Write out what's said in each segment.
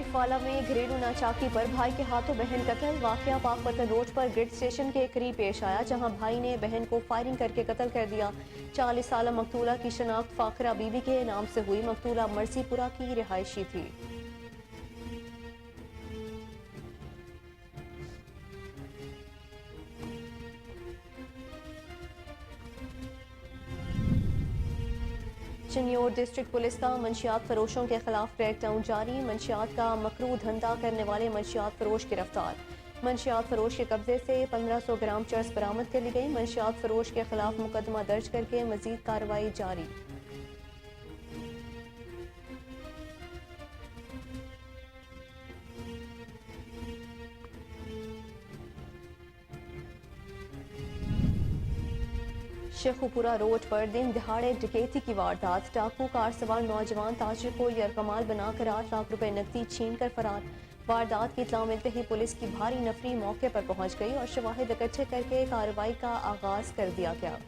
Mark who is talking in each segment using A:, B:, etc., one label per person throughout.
A: आरिफ वाला में घरेलू नाचाकी पर भाई के हाथों बहन कत्ल। वाकया पाकपतन रोड पर ग्रिड स्टेशन के करीब पेश आया, जहां भाई ने बहन को फायरिंग करके कत्ल कर दिया। 40 साल मकतूला की शनाख्त फाखरा बीबी के नाम से हुई। मकतूला मर्सीपुरा की रिहायशी थी। चिन्योर डिस्ट्रिक्ट पुलिस का मंशियात फरोशों के खिलाफ क्रैकडाउन जारी। मंशियात का मकरू धंधा करने वाले मंशियात फरोश गिरफ्तार। मंशियात फरोश के कब्जे से 1500 ग्राम चरस बरामद कर ली गई। मंशियात फरोश के खिलाफ मुकदमा दर्ज करके मजीद कार्रवाई जारी। शेखुपुरा रोड पर दिन दिहाड़े डकैती की वारदात। डाकू कार सवार नौजवान ताजिर को यरकमाल बनाकर 8 लाख रुपए नकदी छीन कर फरार। वारदात की इत्तला मिलते ही पुलिस की भारी नफरी मौके पर पहुंच गई और शवाहिद इकट्ठे करके कार्रवाई का आगाज कर दिया गया।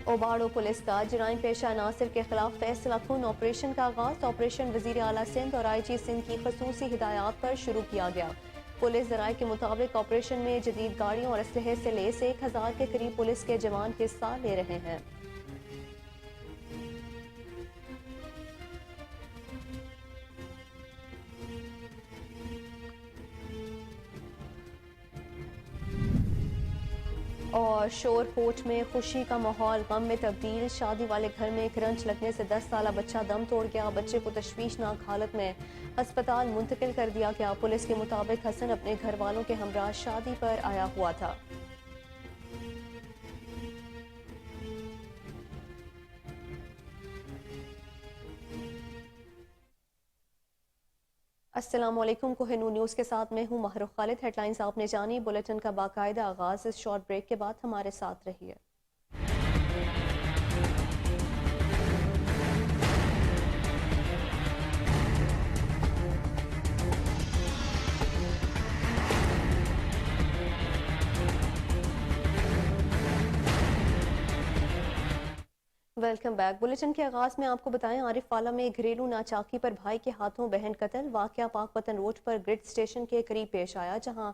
A: ओबाड़ो पुलिस का जराइम पेशा नासिर के खिलाफ फैसला कुन ऑपरेशन का आगाज। ऑपरेशन वजीर आला सिंध और IG सिंध की खसूसी हिदायत पर शुरू किया गया। पुलिस जराये के मुताबिक ऑपरेशन में जदीद गाड़ियों और असलहे से लेस 1000 के करीब पुलिस के जवान हिस्सा ले रहे हैं। और शोर कोट में खुशी का माहौल गम में तब्दील। शादी वाले घर में करंट लगने से 10 साला बच्चा दम तोड़ गया। बच्चे को तशवीशनाक हालत में अस्पताल मुंतकिल कर दिया गया। पुलिस के मुताबिक हसन अपने घर वालों के हमरा शादी पर आया हुआ था। अस्सलामुअलैकुम। कोहिनूर न्यूज़ के साथ मैं हूं महरूख खालिद। हेडलाइंस आपने जानी, बुलेटिन का बाकायदा आगाज इस शॉर्ट ब्रेक के बाद हमारे साथ रहिए। Welcome back. बुलेटिन के आगाज में आपको बताएं, आरिफ वाला में घरेलू नाचाकी पर भाई के हाथों बहन कत्ल। वाकया पाकपतन रोड पर ग्रिड स्टेशन के करीब पेश आया, जहां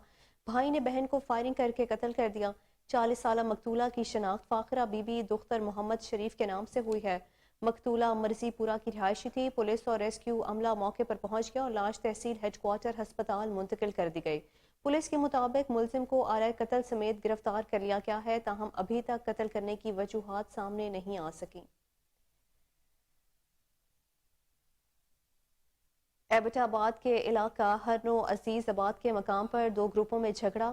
A: भाई ने बहन को फायरिंग करके कत्ल कर दिया। 40 साल मकतूला की शनाख्त फाखरा बीबी दुख्तर मोहम्मद शरीफ के नाम से हुई है। मकतूला मर्सीपुरा की रिहायशी थी। पुलिस और रेस्क्यू अमला मौके पर पहुंच गया और लाश तहसील हेडक्वार्टर अस्पताल मुंतकिल कर दी गई। पुलिस के मुताबिक मुलजिम को आला कत्ल समेत गिरफ्तार कर लिया गया है, ताहम अभी तक कत्ल करने की वजूहात सामने नहीं आ सकी। एबटाबाद के इलाका हरनो अजीजाबाद के मकाम पर दो ग्रुपों में झगड़ा।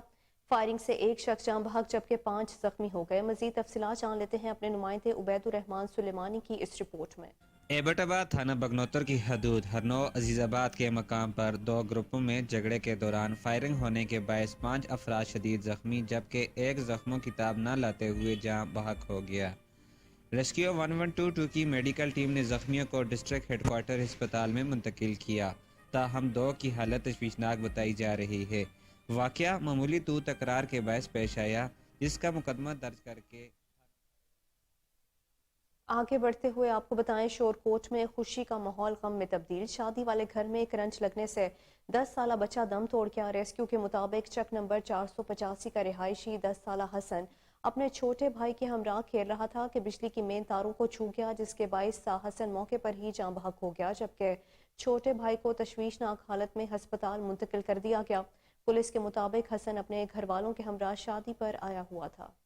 A: फायरिंग से एक शख्स जान बहक जबकि 5 जख्मी हो गए। मजीद तफसीलात जान लेते हैं अपने नुमाइंदे उबैदुर रहमान सुलेमानी की इस रिपोर्ट में।
B: एबटाबाद थाना बगनौतर की हदूद हरनो अजीजाबाद के मकाम पर दो ग्रुपों में झगड़े के दौरान फायरिंग होने के बायस 5 अफराद शदीद जख्मी जबकि एक जख्मों की ताब न लाते हुए जान बहक हो गया। रेस्क्यू 1122 की मेडिकल टीम ने जख्मियों को डिस्ट्रिक्ट हेडक्वार्टर अस्पताल में मुंतकिल किया, ताहम दो की हालत तशवीशनाक बताई जा रही है। वाकया मामूली तू तकरार के बायस पेश आया, जिसका मुकदमा दर्ज करके
A: आगे बढ़ते हुए आपको बताएं, शोरकोट में खुशी का माहौल गम में तब्दील। शादी वाले घर में करंट लगने से 10 साला बच्चा दम तोड़ गया। रेस्क्यू के मुताबिक चक नंबर 485 का रिहायशी 10 साला हसन अपने छोटे भाई के हमरा खेल रहा था कि बिजली की मेन तारों को छू गया, जिसके बाइस हसन मौके पर ही जान बहक हो गया, जबकि छोटे भाई को तशवीशनाक हालत में अस्पताल मुंतकिल कर दिया गया। पुलिस के मुताबिक हसन अपने घर वालों के हमरा शादी पर आया हुआ था।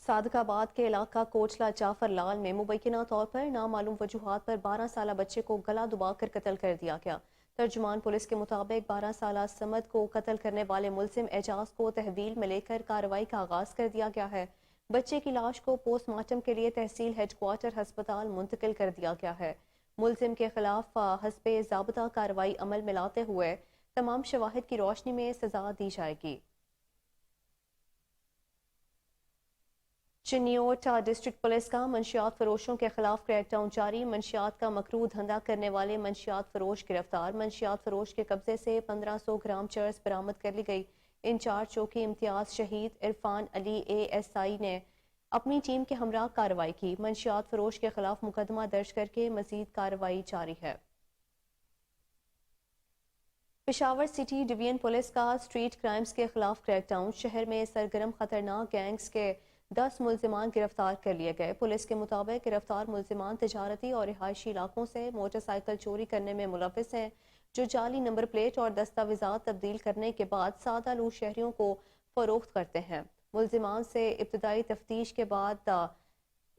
A: सादकाबाद के इलाका कोचला जाफर लाल में मुबैना तौर पर नामालूम वजूहात पर 12 साला बच्चे को गला दुबाकर कत्ल कर दिया गया। तर्जुमान पुलिस के मुताबिक 12 साला समद को कत्ल करने वाले मुलजिम एजाज को तहवील में लेकर कार्रवाई का आगाज कर दिया गया है। बच्चे की लाश को पोस्टमार्टम के लिए तहसील हेडक्वार्टर अस्पताल मुंतकिल कर दिया गया है। मुलजिम के खिलाफ हस्बे ज़ाब्ता कार्रवाई अमल में लाते हुए तमाम शवाहिद की रोशनी में सजा दी जाएगी। चिन्योट डिस्ट्रिक्ट पुलिस का मंशियात फरोशों के खिलाफ क्रैकडाउन जारी। मंशियात का मकरू धंधा करने वाले मंशियात फरोश गिरफ्तार। मंशियात फरोश के कब्जे से 1500 ग्राम चर्स बरामद कर ली गई। इंचार्ज चौकी इम्तियाज शहीद इरफान अली ASI ने अपनी टीम के हमरा कार्रवाई की। मंशियात फरोश के खिलाफ मुकदमा दर्ज करके मजीद कार्रवाई जारी है। पेशावर सिटी डिवीजन पुलिस का स्ट्रीट क्राइम्स के खिलाफ क्रैकडाउन। शहर में सरगर्म खतरनाक गैंग्स के 10 मुलजिमान गिरफ्तार कर लिए गए। पुलिस के मुताबिक गिरफ्तार मुलजिमान तजारती और रिहायशी इलाकों से मोटरसाइकिल चोरी करने में मुलविस हैं, जो जाली नंबर प्लेट और दस्तावेजात तब्दील करने के बाद सादा लूट शहरियों को फरोख्त करते हैं। मुलजिमान से इब्तदाई तफ्तीश के बाद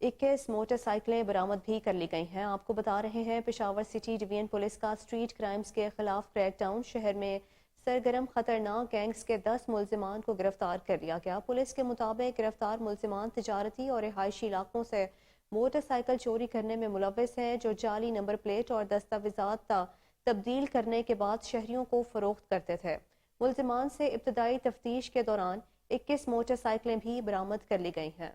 A: 21 मोटरसाइकिलें बरामद भी कर ली गई हैं। आपको बता रहे हैं पेशावर सिटी डिवीजन पुलिस का स्ट्रीट क्राइम्स के खिलाफ क्रैकडाउन। शहर में सरगर्म खतरनाक गैंग्स के 10 मुलजिमान को गिरफ्तार कर लिया गया। पुलिस के मुताबिक गिरफ्तार मुलजिमान तजारती और रिहायशी इलाकों से मोटरसाइकिल चोरी करने में मुलविस हैं, जो जाली नंबर प्लेट और दस्तावेजात तब्दील करने के बाद शहरियों को फरोख्त करते थे। मुलजिमान से इब्तदाई तफ्तीश के दौरान 21 मोटरसाइकिलें भी बरामद कर ली गई हैं।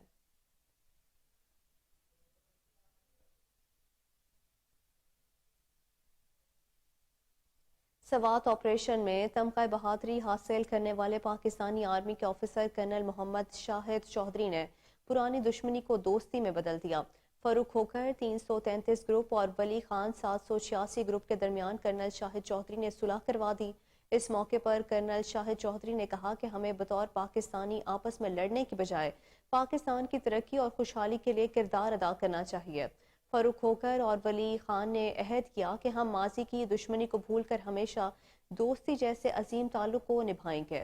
A: सवात ऑपरेशन में तमगा बहादुरी हासिल करने वाले पाकिस्तानी आर्मी के ऑफिसर कर्नल मोहम्मद शाहिद चौधरी ने पुरानी दुश्मनी को दोस्ती में बदल दिया। फरूक होकर 333 ग्रुप और वली खान 786 ग्रुप के दरमियान कर्नल शाहिद चौधरी ने सुलह करवा दी। इस मौके पर कर्नल शाहिद चौधरी ने कहा कि हमें बतौर पाकिस्तानी आपस में लड़ने की बजाय पाकिस्तान की तरक्की और खुशहाली के लिए किरदार अदा करना चाहिए। फरूक होकर और वली खान ने अहद किया कि हम माजी की दुश्मनी को भूलकर हमेशा दोस्ती जैसे अजीम ताल्लुक को निभाएंगे।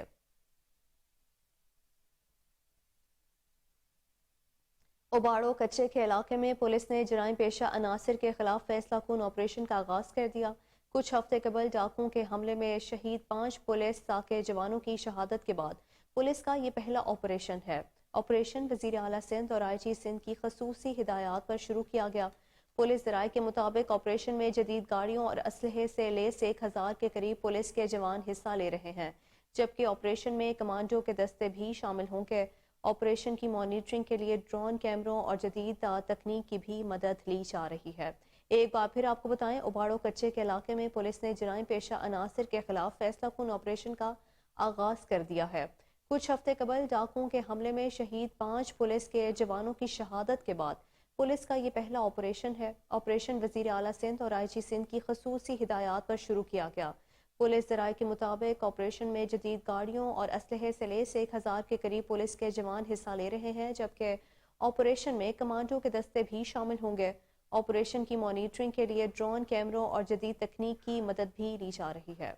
A: उबाड़ो कच्चे के इलाके में पुलिस ने जराइम पेशा अनासर के खिलाफ फैसला कुन ऑपरेशन का आगाज कर दिया। कुछ हफ्ते कबल डाकुओं के हमले में शहीद 5 पुलिस के जवानों की शहादत के बाद पुलिस का ये पहला ऑपरेशन है। ऑपरेशन वजीर आला सिंध और IG सिंध की खसूसी हिदायत पर शुरू किया गया। पुलिस ज़राए के मुताबिक ऑपरेशन में जदीद गाड़ियों और असलहे से लेस 1000 के करीब पुलिस के जवान हिस्सा ले रहे हैं, जबकि ऑपरेशन में कमांडो के दस्ते भी शामिल होंगे। ऑपरेशन की मॉनिटरिंग के लिए ड्रोन कैमरों और जदीद तकनीक की भी मदद ली जा रही है। एक बार फिर आपको बताएं, उबाड़ो कच्चे के इलाके में पुलिस ने जराइम पेशा अनासर के खिलाफ फैसला कुन ऑपरेशन का आगाज कर दिया है। कुछ हफ्ते कबल डाकुओं के हमले में शहीद 5 पुलिस के जवानों की शहादत के बाद पुलिस का ये पहला ऑपरेशन है। ऑपरेशन वजीर आला सिंध और IG सिंध की खसूसी हिदायत पर शुरू किया गया। पुलिस ज़राए के मुताबिक ऑपरेशन में जदीद गाड़ियों और असलहे से लेस 1000 के करीब पुलिस के जवान हिस्सा ले रहे हैं, जबकि ऑपरेशन में कमांडो के दस्ते भी शामिल होंगे। ऑपरेशन की मॉनिटरिंग के लिए ड्रोन कैमरों और जदीद तकनीक की मदद भी ली जा रही है।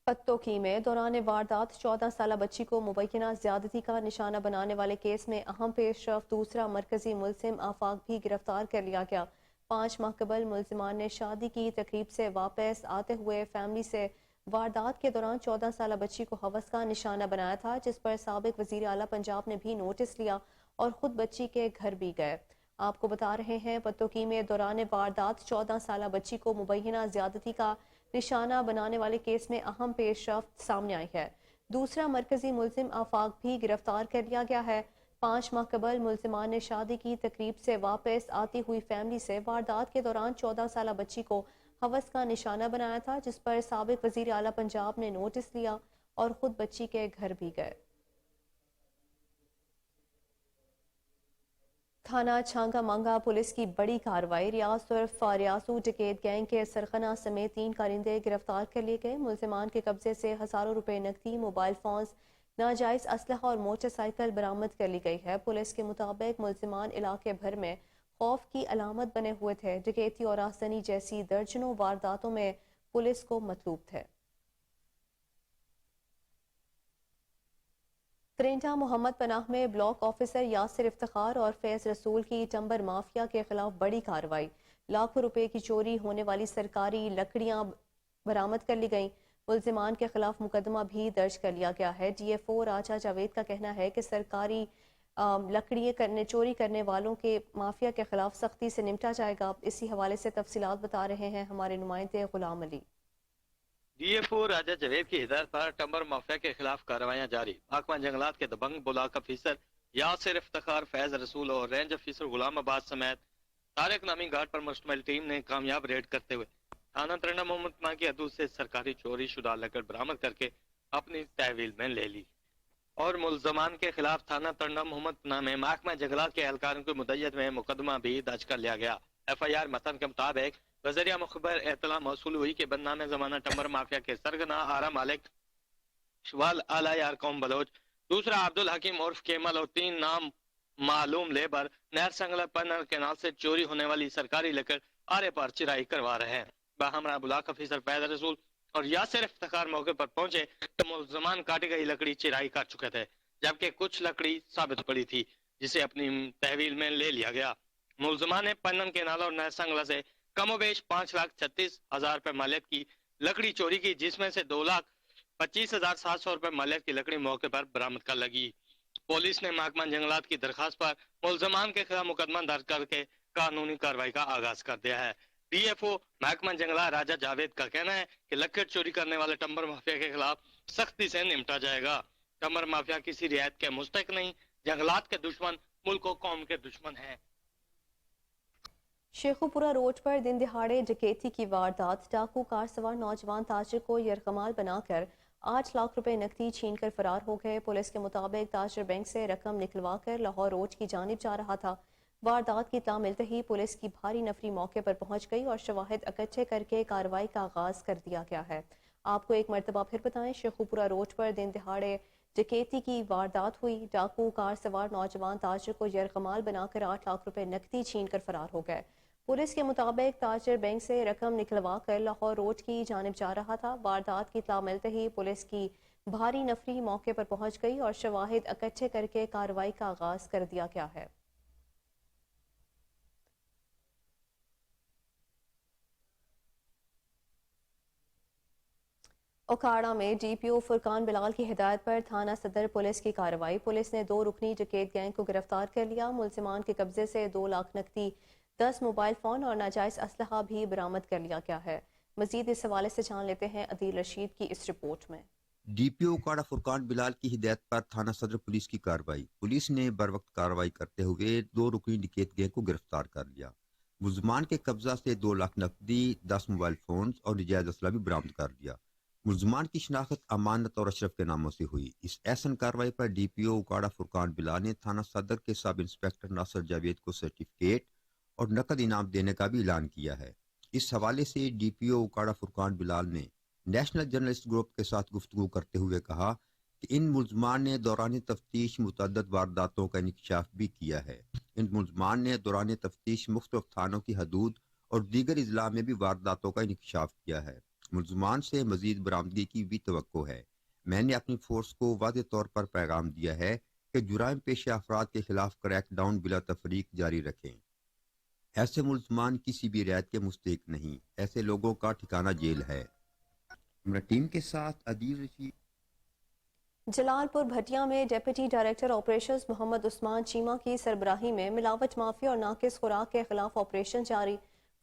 A: पत्तोकी में दौरान वारदात 14 साला बच्ची को मुबैना ज्यादती का निशाना बनाने वाले केस में अहम पेशरफ दूसरा मरकजी मुलजिम आफाक भी गिरफ्तार कर लिया गया। 5 माह कबल मुलजिमान ने शादी की तकरीब से वापस आते हुए फैमिली से वारदात के दौरान 14 साला बच्ची को हवस का निशाना बनाया था, जिस पर साबिक वजीर आला पंजाब ने भी नोटिस लिया और खुद बच्ची के घर भी गए। आपको बता रहे हैं, पत्तोकी में दौरान वारदात 14 साला बच्ची को मुबैना ज्यादती का निशाना बनाने वाले केस में अहम पेशरफ्त सामने आई है। दूसरा मरकजी मुलजिम आफाक भी गिरफ्तार कर लिया गया है। 5 माह कबल मुलजिमान ने शादी की तकरीब से वापस आती हुई फैमिली से वारदात के दौरान 14 साला बच्ची को हवस का निशाना बनाया था, जिस पर साबिक वजीर आला पंजाब ने नोटिस लिया और खुद बच्ची के घर भी गए। थाना छांगा मांगा पुलिस की बड़ी कार्रवाई। रियाज उर्फ रियासू डकैत गैंग के सरखना समेत 3 कारिंदे गिरफ्तार कर लिए गए। मुलजिमान के कब्जे से हजारों रुपए नकदी, मोबाइल फोन्स, नाजायज असलहा और मोटरसाइकिल बरामद कर ली गई है। पुलिस के मुताबिक मुलजिमान इलाके भर में खौफ की अलामत बने हुए थे। डकैती और आसनी जैसी दर्जनों वारदातों में पुलिस को मतलूब थे। करेंटा मोहम्मद पनाह में ब्लॉक ऑफिसर यासिर इफ्तिखार और फैज रसूल की टंबर माफिया के खिलाफ बड़ी कार्रवाई। लाखों रुपए की चोरी होने वाली सरकारी लकड़ियां बरामद कर ली गईं। मुलजिमान के खिलाफ मुकदमा भी दर्ज कर लिया गया है। DFO राजा जावेद का कहना है कि सरकारी लकड़ियां चोरी करने वालों के माफिया के खिलाफ सख्ती से निपटा जाएगा। इसी हवाले से तफसीलात बता रहे हैं हमारे नुमाइंदे गुलाम अली।
C: DFO राजा जवेद की हिदायत पर टम्बर माफिया के खिलाफ कार्रवाइयां जारी। महकमा जंगलात के दबंग ब्लॉक अफीसर यासिर इफ्तिखार, फैज रसूल और रेंज अफीसर गुलाम अब्बास समेत तारिक नामी गार्ड पर मुश्तमिल टीम ने कामयाब रेड करते हुए थाना तरंडा मोहम्मद पनाह की हदूद से सरकारी चोरी शुदा लकड़ बरामद करके अपनी तहवील में ले ली और मुलजमान के खिलाफ थाना तरंडा मोहम्मद पनाह में महकमा जंगलात के एहलकारों की मुद्दत में मुकदमा भी दर्ज कर लिया गया। FIR मतन के मुताबिक वज़रिया मुखबर एतला मौसूल हुई कि बदनाम जमाना टम्बर माफिया के सरगना आरा मालिक शवाल आला यार कौम बलोच, दूसरा अब्दुल हकीम उर्फ केमल और 3 नाम मालूम लेबर नहर संगला पन्नर केनाल से चोरी होने वाली सरकारी लकड़ आरे पार चिराई करवा रहे हैं। बाहमरा ब्लॉक ऑफिसर फैज रसूल और यासिर इफ्तिखार मौके पर पहुंचे तो मुलजमान काटी गई लकड़ी चिराई कर चुके थे, जबकि कुछ लकड़ी साबित पड़ी थी जिसे अपनी तहवील में ले लिया गया। मुलजमान ने पन्नन केनाल और नहर संगला से कमोबेश 5,36,000 रुपए मालियत की लकड़ी चोरी की, जिसमें से 2,25,700 रुपए मालियत की लकड़ी मौके पर बरामद कर लगी। पुलिस ने महकमा जंगलात की दरखास्त पर मुलजमान के खिलाफ मुकदमा दर्ज करके कानूनी कार्रवाई का आगाज कर दिया है। DFO महकमा जंगलात राजा जावेद का कहना है कि लकड़ चोरी करने वाले टम्बर माफिया के खिलाफ सख्ती से निपटा जाएगा। टम्बर माफिया किसी रियायत के मुस्तक नहीं, जंगलात के दुश्मन मुल्क और कौम के दुश्मन हैं।
A: शेखुपुरा रोड पर दिन दिहाड़े डकैती की वारदात। डाकू कार सवार नौजवान ताजिर को यरगमाल बनाकर 8 लाख रुपए नकदी छीन कर फरार हो गए। पुलिस के मुताबिक ताजिर बैंक से रकम निकलवा कर लाहौर रोड की जानिब जा रहा था। वारदात की इत्तला मिलते ही पुलिस की भारी नफरी मौके पर पहुंच गई और शवाहिद इकट्ठे करके कार्रवाई का आगाज कर दिया गया है। आपको एक मरतबा फिर बताएं, शेखुपुरा रोड पर दिन दिहाड़े डकैती की वारदात हुई। डाकू कार सवार नौजवान ताजिर को यरगमाल बनाकर 8 लाख रुपए नकदी छीन कर फरार हो गए। पुलिस के मुताबिक ताजिर बैंक से रकम निकलवा कर लाहौर रोड की जानिब जा रहा था। वारदात की इत्तला मिलते ही पुलिस की भारी नफरी मौके पर पहुंच गई और शवाहिद इकट्ठे करके कार्रवाई का आगाज कर दिया गया है। ओकाड़ा में DPO फुरकान बिलाल की हिदायत पर थाना सदर पुलिस की कार्रवाई। पुलिस ने 2 रुकनी डकैत गैंग को गिरफ्तार कर लिया। मुलजिमान के कब्जे से 2 लाख नकदी, 10 मोबाइल फोन और नाजायज असलहा भी बरामद कर लिया गया है। मजीद इस हवाले से जान लेते हैं अदील रशीद की इस रिपोर्ट में।
D: DPO ओकाड़ा फुरकान बिलाल की हिदायत पर थाना सदर पुलिस की कार्रवाई। पुलिस ने बर वक्त कार्रवाई करते हुए 2 रुकनी डकैत गैंग को गिरफ्तार कर लिया। मुलजमान के कब्जा से 2 लाख नकदी, 10 मोबाइल फोन और नाजायज असला भी बरामद कर लिया। मुलजमान की शनाख्त अमानत और अशरफ के नामों से हुई। इस ऐसन कार्रवाई पर DPO ओकाड़ा फुरकान बिलाल ने थाना सदर के सब इंस्पेक्टर नासिर जावेद को सर्टिफिकेट और नकद इनाम देने का भी ऐलान किया है। इस हवाले से DPO ओकाड़ा फुरकान बिलाल ने नेशनल जर्नलिस्ट ग्रुप के साथ गुफ्तगू करते हुए कहा कि इन मुलजमान ने दौरान तफ्तीश मुतअद्दिद वारदातों का इंकशाफ भी किया है। इन मुलजमान ने दौरान तफ्तीश मुख्तलिफ थानों की हदूद और दीगर इजला में भी वारदातों का इंकशाफ किया है। मुलजमान से मजीद बरामदगी की भी तवक्को है। मैंने अपनी फोर्स को वाज़ेह तौर पर पैगाम दिया है कि जुराइम पेशा अफराद के खिलाफ क्रैकडाउन बिला तफरीक जारी रखें। ऐसे मुलजमान किसी भी रियायत के मुस्तहिक नहीं, ऐसे लोगों का ठिकाना जेल है। हमारी टीम के साथ अदील रशीद।
A: जलालपुर भटिया में deputy director operations Muhammad Usman Cheema की सरबराही में मिलावट माफिया और नाकिस खुराक के खिलाफ ऑपरेशन जारी।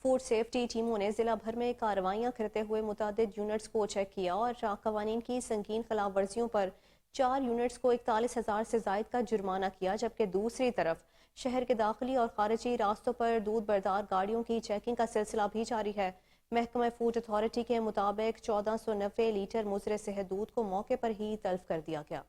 A: फूड सेफ्टी टीमों ने जिला भर में कार्रवाइयां करते हुए मुतादिद यूनिट्स को चेक किया और कवानीन की संगीन खिलाफ वर्जियों पर 4 यूनिट्स को 41,000 से जायद का जुर्माना किया, जबकि दूसरी तरफ शहर के दाखिली और खारिजी रास्तों पर दूध बरदार गाड़ियों की चेकिंग का सिलसिला भी जारी है। महकमा फूड अथॉरिटी के मुताबिक 1490 लीटर मुजरे सेहत दूध को मौके पर ही तल्फ कर दिया गया।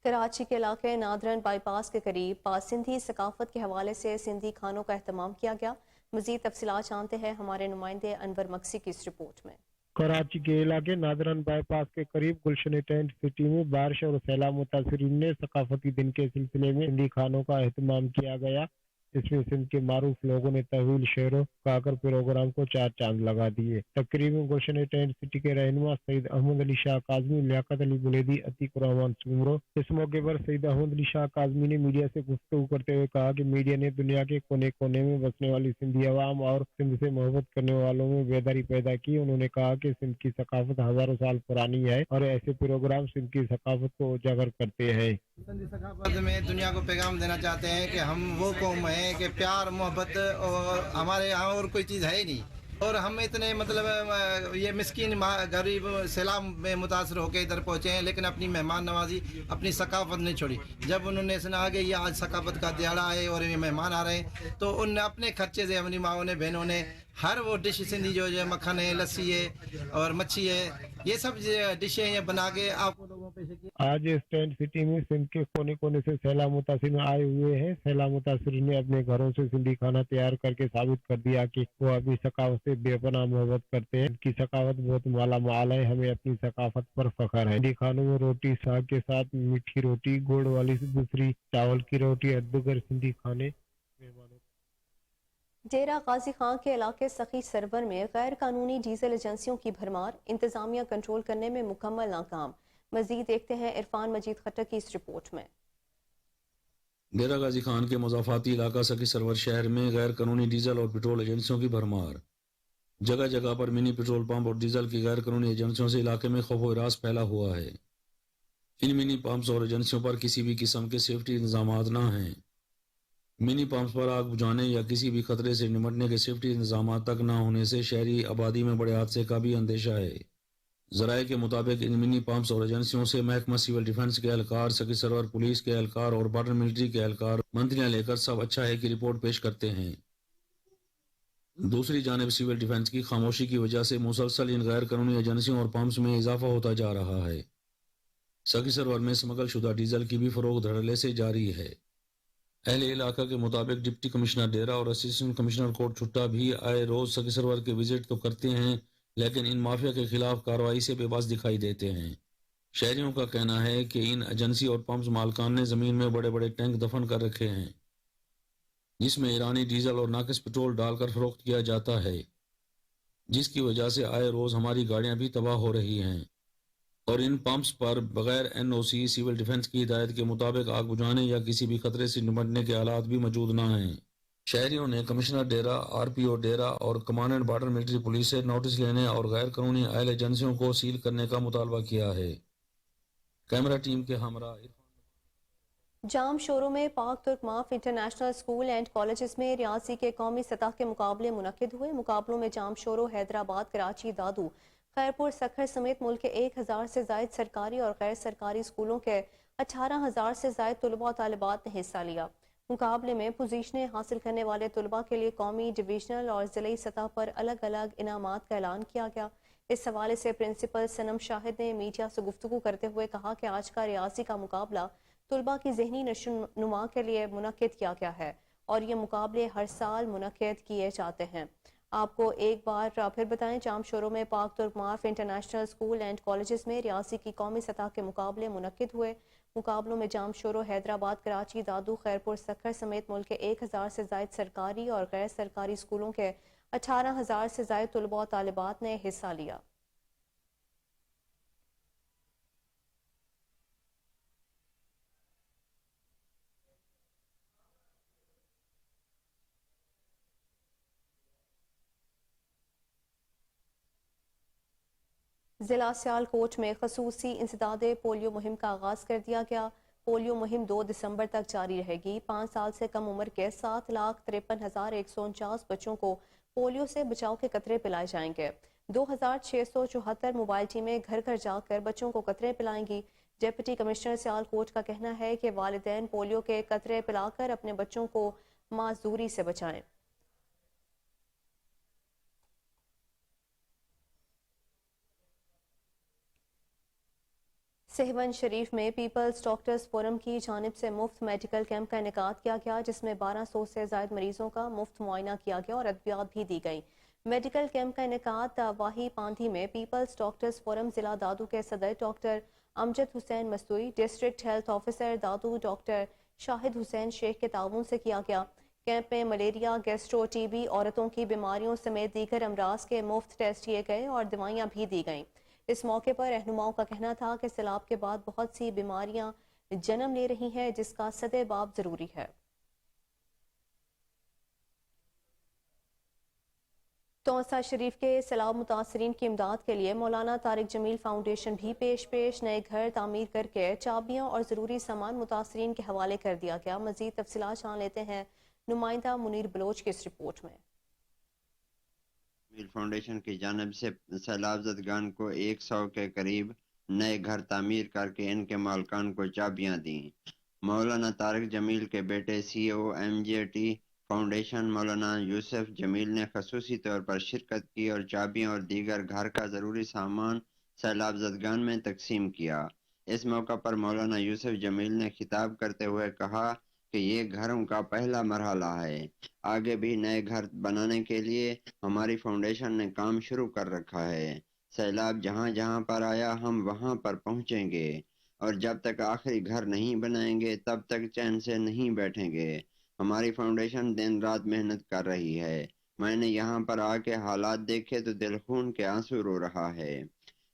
A: कराची के इलाके नादरन बाईपास के करीब पासिंधी सकाफत के हवाले से सिंधी खानों का एहतमाम किया गया। मजीद तफसीलात जानते हैं हमारे नुमाइंदे अनवर मक्सी की इस रिपोर्ट में।
E: कराची के इलाके नादरन बाईपास के करीब गुलशन टेंट सिटी में बारिश और सैलाब मुतासरीन ने सकाफती दिन के सिलसिले में सिंधी खानों का एहतमाम किया गया। इसमें सिंध के मारूफ लोगों ने तहवील शेरों गाकर प्रोग्राम को 4 चांद लगा दिए। तकरीब में गुलशन टेंट सिटी के रहनुमा सईद अहमद अली शाह काजमी, लियाकत अली बुलेदी, अतीक रहमान सुमरो। इस मौके पर सईद अहमद अली शाह काजमी ने मीडिया से गुफ्तगू करते हुए कहा कि मीडिया ने दुनिया के कोने कोने में बसने वाली सिंधी अवाम और सिंध से मोहब्बत करने वालों में बेदारी पैदा की। उन्होंने कहा कि सिंध की सकाफत हजारों साल पुरानी है और ऐसे प्रोग्राम सिंध की सकाफत को उजागर करते हैं।
F: सिंधी सकाफत में दुनिया को पैगाम देना चाहते हैं कि हम वो कौम है हैं कि प्यार मोहब्बत और हमारे यहाँ और कोई चीज़ है ही नहीं। और हम इतने मतलब ये मिस्किन गरीब सैलाब में मुतासर होकर इधर पहुँचे हैं, लेकिन अपनी मेहमान नवाजी, अपनी सकाफत नहीं छोड़ी। जब उन्होंने सुना कि ये आज सकाफत का दिहाड़ा है और ये मेहमान आ रहे हैं, तो उनने अपने खर्चे से अपनी माओ ने, बहनों ने हर वो डिश सिंधी जो है, मक्खन है, लस्सी है और मच्छी है, ये सब डिशें ये बना के आपको लोगों पे की।
E: आज इस टेंट सिटी में सिंध के कोने कोने से सैलाब मुतासिर आए हुए हैं। सैलाब मुतासिर ने अपने घरों से सिंधी खाना तैयार करके साबित कर दिया कि वो अपनी सकाफत से बेपनाह मोहब्बत करते हैं। इनकी सकाफत बहुत माला माल है, हमें अपनी सकाफत पर फख्र है। सिंधी खानों में रोटी साग के साथ मीठी रोटी, गुड़ वाली दूसरी, चावल की रोटी, अद्दुगर सिंधी खाने मेहमानों।
A: डेरा गाजी खां के इलाके सखी सरवर में गैर कानूनी डीजल एजेंसियों की भरमार, इंतजामिया कंट्रोल करने में मुकम्मल नाकाम। मजीद देखते हैं इरफान मजीद खट्टर की इस रिपोर्ट में।
G: डेरा गाजी खान के मुजाफाती इलाका सखी सरवर शहर में गैर कानूनी डीजल और पेट्रोल एजेंसियों की भरमार। जगह जगह पर मिनी पेट्रोल पंप और डीजल की गैर कानूनी एजेंसियों से इलाके में खौफ व हिरास फैला हुआ है। इन मिनी पंप्स और एजेंसियों पर किसी भी किस्म के सेफ्टी इंतजाम न हैं। मिनी पंप्स पर आग बुझाने या किसी भी खतरे से निपटने के सेफ्टी इंतजाम तक न होने से शहरी आबादी में बड़े हादसे का भी अंदेशा है। ज़राए के मुताबिक इन मिनी पंप्स और एजेंसियों से महकमा सिविल डिफेंस के एहलकार, सखी सरवर पुलिस के एहलकार और बॉर्डर मिलिट्री के एहलकार मंथलियां लेकर सब अच्छा है की रिपोर्ट पेश करते हैं। दूसरी जानिब सिविल डिफेंस की खामोशी की वजह से मुसलसल इन गैर कानूनी एजेंसियों और पंप्स में इजाफा होता जा रहा है। सखी सरवर में स्मगल शुदा डीजल की भी फरोख्त धड़ल्ले से जारी है। अहले इलाका के मुताबिक डिप्टी कमिश्नर डेरा और असिस्टेंट कमिश्नर कोट छुट्टा भी आए रोज सखी सरवर के विजिट तो करते हैं, लेकिन इन माफिया के खिलाफ कार्रवाई से बेबस दिखाई देते हैं। शहरियों का कहना है कि इन एजेंसी और पंप्स मालकान ने जमीन में बड़े बड़े टैंक दफन कर रखे हैं, जिसमें ईरानी डीजल और नाकिस पेट्रोल डालकर फरोख्त किया जाता है, जिसकी वजह से आए रोज हमारी गाड़ियां भी तबाह हो रही हैं। और इन पंप्स पर बगैर एनओसी सिविल डिफेंस की हिदायत के मुताबिक आग बुझाने या किसी भी खतरे से निपटने के हालात भी मौजूद न हैं। शहरियों ने कमिश्नर डेरा, आरपीओ डेरा और कमांडेंट बॉर्डर मिलिट्री पुलिस से नोटिस लेने और गैर कानूनी आयल एजेंसियों को सील करने का मुतालबा किया है। कैमरा टीम के हमरा
A: जाम शोरों में पाक तुर्क माफ इंटरनेशनल स्कूल एंड कॉलेजेस में रियासी के कौमी सतह के मुकाबले मुनक्किद हुए। मुकाबलों में जाम शोरों हैदराबाद, कराची, दादू, खैरपुर, सखर समेत मुल्क के 1000 से जायद सरकारी और गैर सरकारी स्कूलों के 18,000 से जायद तलबा और तालिबात ने हिस्सा लिया। मुकाबले में पोजीशनें हासिल करने वाले तलबा के लिए कौमी, डिवीजनल और ज़िली सतह पर अलग अलग इनामात का ऐलान किया गया। इस हवाले से प्रिंसिपल सनम शाहिद ने मीडिया से गुफ्तगू करते हुए कहा कि आज का रियासी का मुकाबला तलबा की जहनी नशोनुमा के लिए मुनक्किद किया गया है और ये मुकाबले हर साल मुनक्किद किए जाते हैं। आपको एक बार फिर बताएं, जाम शोरों में पाक तुर्क माफ इंटरनेशनल स्कूल एंड कॉलेजेस में रियासी की कौमी सतह के मुकाबले मुनक्किद हुए। मुकाबलों में जाम शोरों हैदराबाद, कराची, दादू, खैरपुर, सखर समेत मुल्क के 1000 से जायद सरकारी और गैर सरकारी स्कूलों के 18,000 से जायद तलबा और तालिबात ने हिस्सा लिया। जिला सियालकोट में खसूसी इंसदादे पोलियो मुहिम का आगाज कर दिया गया। पोलियो मुहिम 2 दिसंबर तक जारी रहेगी। 5 साल से कम उम्र के 7,53,149 बच्चों को पोलियो से बचाव के कतरे पिलाए जाएंगे। 2,674 मोबाइल टीमें घर घर जाकर बच्चों को कतरे पिलाएंगी। डिप्टी कमिश्नर सियालकोट का कहना है कि वालिदैन पोलियो के कतरे पिलाकर अपने बच्चों को माजूरी से बचाएं। सहवन शरीफ में पीपल्स डॉक्टर्स फोरम की जानिब से मुफ्त मेडिकल कैंप का इनेकाद किया गया, जिसमें 1200 से ज्यादा मरीजों का मुफ्त मुआयना किया गया और अद्वियात भी दी गई। मेडिकल कैंप का इनेकाद वाही पांधी में पीपल्स डॉक्टर्स फोरम जिला दादू के सदर doctor Amjad Hussain Mastoi, district health officer Dadu doctor Shahid Hussain Shaikh के ताउन से किया गया। कैंप में मलेरिया, गैस्ट्रो, टीबी, औरतों की बीमारियों समेत दीगर अमराज के मुफ्त टेस्ट किए गए और दवाइयाँ भी दी गईं। इस मौके पर रहनुमाओं का कहना था कि सैलाब के बाद बहुत सी बीमारियां जन्म ले रही हैं, जिसका सदेबाब जरूरी है। तौसा शरीफ के सैलाब मुतासरीन की इमदाद के लिए मौलाना तारिक जमील फाउंडेशन भी पेश नए घर तामीर करके चाबियां और ज़रूरी सामान मुतासरीन के हवाले कर दिया गया। मजीद तफसीलात जान लेते हैं नुमाइंदा मुनीर बलोच की इस रिपोर्ट में।
H: मील फाउंडेशन की जानिब से सैलाब ज़दगान को 100 के करीब नए घर तामीर करके इनके मालकान को चाबियां दी। मौलाना तारिक जमील के बेटे CEO MJT फाउंडेशन मौलाना यूसुफ जमील ने खसूसी तौर पर शिरकत की और चाबियां और दीगर घर का ज़रूरी सामान सैलाब ज़दगान में तकसीम किया। इस मौका पर मौलाना यूसुफ जमील ने खिताब करते हुए कहा कि ये घरों का पहला मरहला है। आगे भी नए घर बनाने के लिए हमारी फाउंडेशन ने काम शुरू कर रखा है। सैलाब जहाँ जहाँ पर आया हम वहाँ पर पहुँचेंगे और जब तक आखिरी घर नहीं बनाएंगे तब तक चैन से नहीं बैठेंगे। हमारी फाउंडेशन दिन रात मेहनत कर रही है। मैंने यहाँ पर आके हालात देखे तो दिल खून के आंसू रो रहा है।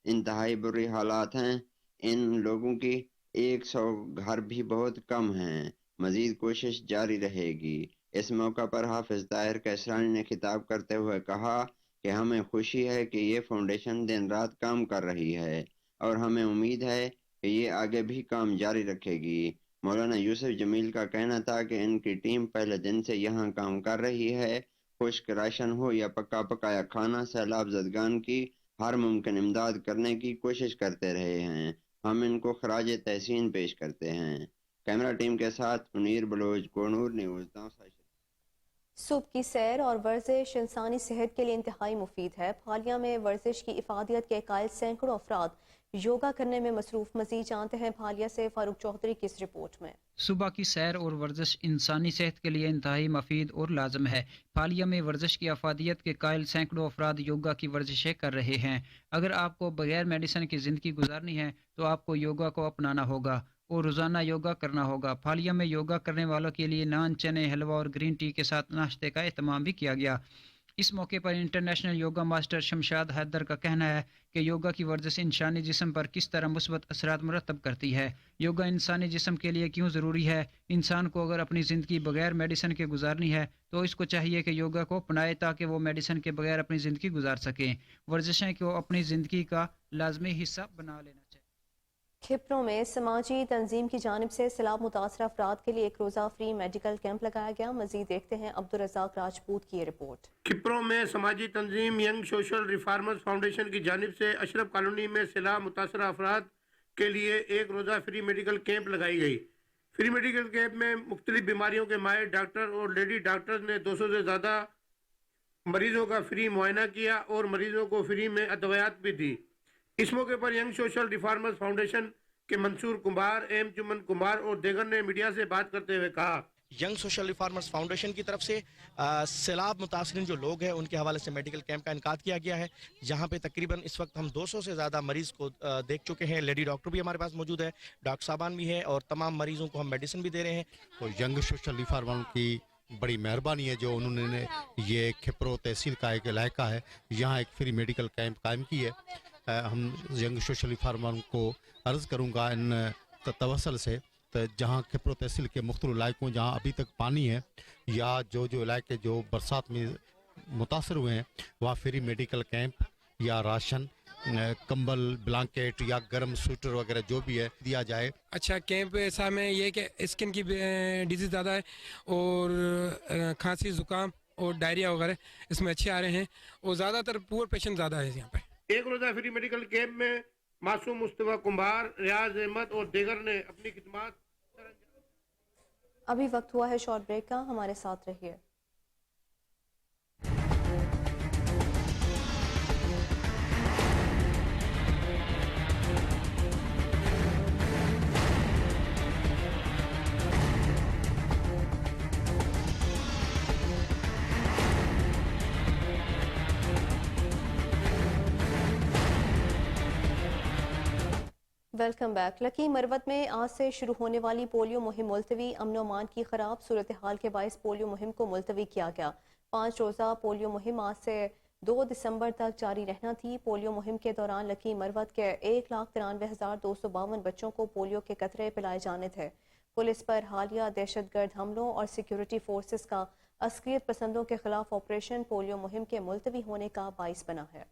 H: इंतहाई बुरी हालात हैं इन लोगों की। 100 घर भी बहुत कम हैं। मजीद कोशिश जारी रहेगी। इस मौका पर हाफिज ताहिर कैसरानी ने खिताब करते हुए कहा कि हमें खुशी है कि ये फाउंडेशन दिन रात काम कर रही है और हमें उम्मीद है कि ये आगे भी काम जारी रखेगी। मौलाना यूसुफ जमील का कहना था कि इनकी टीम पहले दिन से यहाँ काम कर रही है। खुश्क राशन हो या पका पकाया खाना, सैलाब ज़दगान की हर मुमकिन इमदाद करने की कोशिश करते रहे हैं। हम इनको खराज तहसीन पेश करते हैं। कैमरा टीम के साथ मुनीर बलोच, कोनूर न्यूज़, दौसा।
A: सुबह की सैर और वर्जिश इंसानी सेहत के लिए इंतहाई मुफीद है। फालिया में वर्जिश की इफादियत के कायल सैकड़ों अफराद योगा करने में मसरूफ। मजीद जानते हैं फालिया से फारूक चौधरी की इस रिपोर्ट में।
I: सुबह की सैर और वर्जिश इंसानी सेहत के लिए इंतहाई मफीद और लाजम है। फालिया में वर्जिश की अफादियत के कायल सैकड़ों अफराद योगा की वर्जिशें कर रहे हैं। अगर आपको बगैर मेडिसिन की ज़िंदगी गुजारनी है तो आपको योगा को अपनाना होगा और रोज़ाना योगा करना होगा। फालिया में योगा करने वालों के लिए नान, चने, हलवा और ग्रीन टी के साथ नाश्ते का एहतमाम भी किया गया। इस मौके पर international yoga master Shamshad Haider का कहना है कि योगा की वर्जिश इंसानी जिस्म पर किस तरह मुस्बत असरात मुरतब करती है। योगा इंसानी जिस्म के लिए क्यों ज़रूरी है। इंसान को अगर अपनी ज़िंदगी बगैर मेडिसिन के गुजारनी है तो इसको चाहिए कि योगा को अपनाए ताकि वो मेडिसिन के बगैर अपनी ज़िंदगी गुजार सकें। वर्जिशें को अपनी ज़िंदगी का लाजमी हिस्सा बना लेना चाहिए।
A: खिपरों में समाजी तंजीम की जानिब से सैलाब मुतासर अफराद के लिए एक रोज़ा फ्री मेडिकल कैंप लगाया गया। मजीद देखते हैं अब्दुल रज़ाक राजपूत की ये रिपोर्ट।
E: खिपरों में समाजी तंजीम यंग सोशल रिफॉर्मर्स फाउंडेशन की जानिब से अशरफ कॉलोनी में सैलाब मुतासर अफराद के लिए एक रोज़ा फ्री मेडिकल कैंप लगाई गई। फ्री मेडिकल कैंप में मुख्तलिफ बीमारियों के माहिर डॉक्टर और लेडी डॉक्टर्स ने 200 से ज़्यादा मरीजों का फ्री मुआयना किया और मरीजों को फ्री में अदवियात भी दी। इस मौके पर यंग सोशल रिफॉर्मर्स फाउंडेशन के मंसूर कुमार, एम चुमन कुमार और देगर ने मीडिया से बात करते हुए कहा,
J: यंग सोशल रिफॉर्मर्स फाउंडेशन की तरफ से सैलाब मुतासरीन जो लोग हैं उनके हवाले से मेडिकल कैंप का इनकाद किया गया है, जहां पे तकरीबन इस वक्त हम 200 से ज़्यादा मरीज़ को देख चुके हैं। लेडी डॉक्टर भी हमारे पास मौजूद है, डॉक्टर साहबान भी है और तमाम मरीज़ों को हम मेडिसिन भी दे रहे हैं।
K: तो यंग सोशल रिफॉर्मर की बड़ी मेहरबानी है जो उन्होंने ये खिपरो तहसील का एक इलाका है, यहाँ एक फ्री मेडिकल कैंप कायम की है। हम यंग सोशल रिफॉर्मर को अर्ज़ करूँगा इन तवसल से तो जहाँ खिपरो तहसील के मुख्तलिफ इलाकों जहाँ अभी तक पानी है या जो इलाके जो बरसात में मुतासर हुए हैं वहाँ फ्री मेडिकल कैंप या राशन, कंबल, ब्लैंकेट या गर्म स्वेटर वगैरह जो भी है दिया जाए।
L: अच्छा कैंप ऐसा में ये कि स्किन की डिजीज़ ज़्यादा है और खांसी, ज़ुकाम और डायरिया वगैरह इसमें अच्छे आ रहे हैं और ज़्यादातर पुअर पेशेंट ज़्यादा है यहाँ पे।
E: एक रोज़ा फ्री मेडिकल कैंप में मासूम मुस्तफा कुमार, रियाज अहमद और देगर ने अपनी खिदमत।
A: अभी वक्त हुआ है शॉर्ट ब्रेक का, हमारे साथ रहिए। Welcome back. लकी मरवत में आज से शुरू होने वाली पोलियो मुहिम मुलतवी। अमन अमान की खराब सूरत हाल के बायस पोलियो मुहिम को मुलतवी किया गया। 5 रोज़ा पोलियो मुहिम आज से 2 दिसंबर तक जारी रहना थी। पोलियो मुहिम के दौरान लकी मरवत के 1,93,252 बच्चों को पोलियो के कतरे पिलाए जाने थे। पुलिस पर हालिया दहशतगर्द हमलों और सिक्योरिटी फोर्सेस का अस्करियत पसंदों के खिलाफ ऑपरेशन पोलियो मुहिम के मुलतवी होने का बाइस बना है।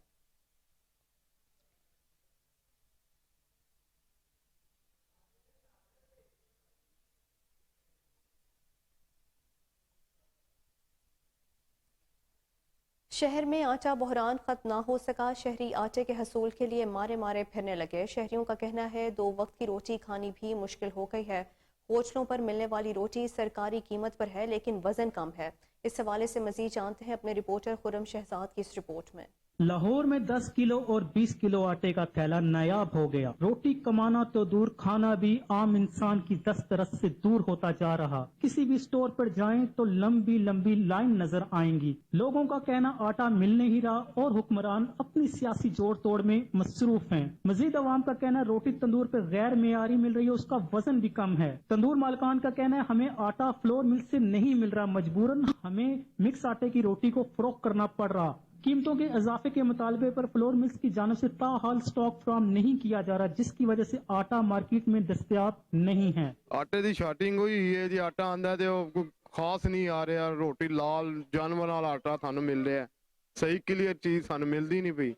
A: शहर में आटा बहरान खत्म ना हो सका, शहरी आटे के हसूल के लिए मारे मारे फिरने लगे। शहरियों का कहना है 2 वक्त की रोटी खानी भी मुश्किल हो गई है। होटलों पर मिलने वाली रोटी सरकारी कीमत पर है लेकिन वजन कम है। इस हवाले से मजीद जानते हैं अपने रिपोर्टर खुरम शहजाद की इस रिपोर्ट में।
M: लाहौर में 10 किलो और 20 किलो आटे का थैला नायाब हो गया। रोटी कमाना तो दूर, खाना भी आम इंसान की दस्तरस से दूर होता जा रहा। किसी भी स्टोर पर जाएं तो लंबी लंबी लाइन नजर आएंगी। लोगों का कहना आटा मिल नहीं रहा और हुक्मरान अपनी सियासी जोड़ तोड़ में मसरूफ हैं। मजीद अवाम का कहना रोटी तंदूर पर गैर मेयारी मिल रही है, उसका वजन भी कम है। तंदूर मालकान का कहना है हमें आटा फ्लोर मिल से नहीं मिल रहा, मजबूरन हमें मिक्स आटे की रोटी को फरोख्त करना पड़ रहा। कीमतों के इजाफे के मुतालबे पर फ्लोर मिल्स की जानिब से ताहाल स्टॉक फ्राहम नहीं किया जा रहा, जिसकी वजह से आटा मार्केट में दस्तयाब नहीं है।
N: आटे की शार्टिंग हुई है जी, आटा आंदा है तो खास नहीं आ रहा। रोटी लाल जानवर वाला आटा थानू मिल रहा है, सही क्लियर चीज थानू मिलती नहीं पई।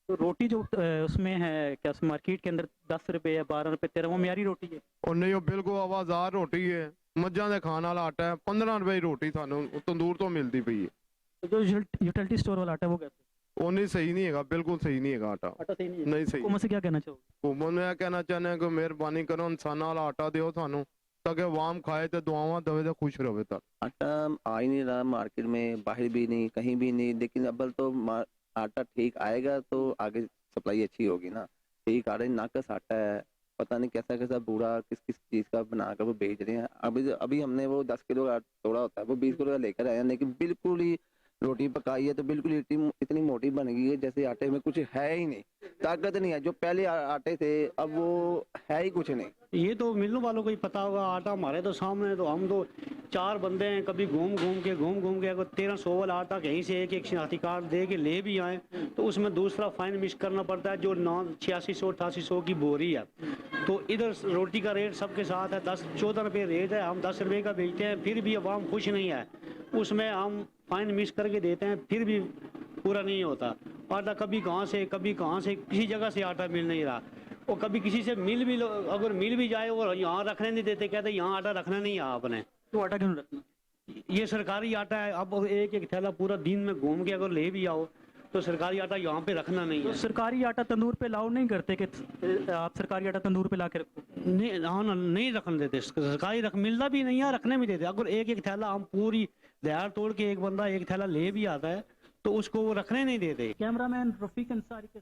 M: तो रोटी जो उसमें है क्या मार्केट के अंदर 10 रुपए या 12 रुपए 13 वो म्यारी रोटी है?
N: और नहीं, वो बिल्कुल आवाजार रोटी है, मज्जां दे खाने वाला आटा है। 15 रुपए की रोटी थानू तंदूर तो मिलती पई है।
M: जो यूटिलिटी स्टोर वाला आटा वो कैसे?
N: वो नहीं सही नहीं है, बिल्कुल सही नहीं है आटा
M: सही नहीं है।
N: नहीं सही।
M: हुकूमत से क्या कहना चाहोगे?
N: हुकूमत में कहना चाहते हैं कि मेहरबानी करो इंसाना वाला आटा दियो थानू, ताकि आवाम खाए तो दुआवां दवे तो खुश रहे। तक
O: आटा आ ही नहीं रहा मार्केट में, बाहर भी नहीं, कहीं भी नहीं। लेकिन अब तो आटा ठीक आएगा तो आगे सप्लाई अच्छी होगी ना। ठीक आ रहा है, नाकस आटा है, पता नहीं कैसा कैसा बूढ़ा किस किस चीज़ का बनाकर वो बेच रहे हैं। अभी हमने वो 10 किलो का तोड़ा होता है, वो 20 किलो का लेकर आया, लेकिन बिल्कुल ही रोटी पकाई है तो बिल्कुल इतनी मोटी बन गई है जैसे आटे में कुछ है ही नहीं, ताकत नहीं है। जो पहले आटे थे अब वो है ही कुछ नहीं।
P: ये तो मिलने वालों को ही पता होगा। आटा हमारे तो सामने, तो हम तो 4 बंदे हैं, कभी घूम घूम के अगर 1300 वाला आटा कहीं से एक शनाख्ती कार्ड दे के ले भी आए तो उसमें दूसरा फाइन मिक्स करना पड़ता है जो 8600-8800 की बोरी है। तो इधर रोटी का रेट सबके साथ है 10-14 रुपये रेट है, हम 10 रुपये का बेचते हैं, फिर भी अवाम खुश नहीं है। उसमें हम फाइन मिक्स करके देते हैं, फिर भी पूरा नहीं होता। आटा कभी कहाँ से किसी जगह से आटा मिल नहीं रहा। और कभी किसी से अगर मिल भी जाए और यहाँ रखने नहीं देते, कहते यहाँ आटा रखना नहीं है आपने।
M: तो आटा क्यों रखना?
P: ये सरकारी आटा है। अब एक थैला पूरा दिन में घूम के अगर ले भी आओ तो सरकारी आटा यहाँ पे रखना नहीं है।
M: तो सरकारी आटा तंदूर पे लाओ नहीं करते कि आप सरकारी आटा तंदूर पे ला के रखो?
P: नहीं, हाँ नहीं रखने देते, सरकारी मिलता भी नहीं है, रखने भी देते। अगर एक थैला हम पूरी दहाड़ तोड़ के एक बंदा एक थैला ले भी आता है तो उसको वो रखने नहीं देते।
M: कैमरामैन रफीक अंसारी के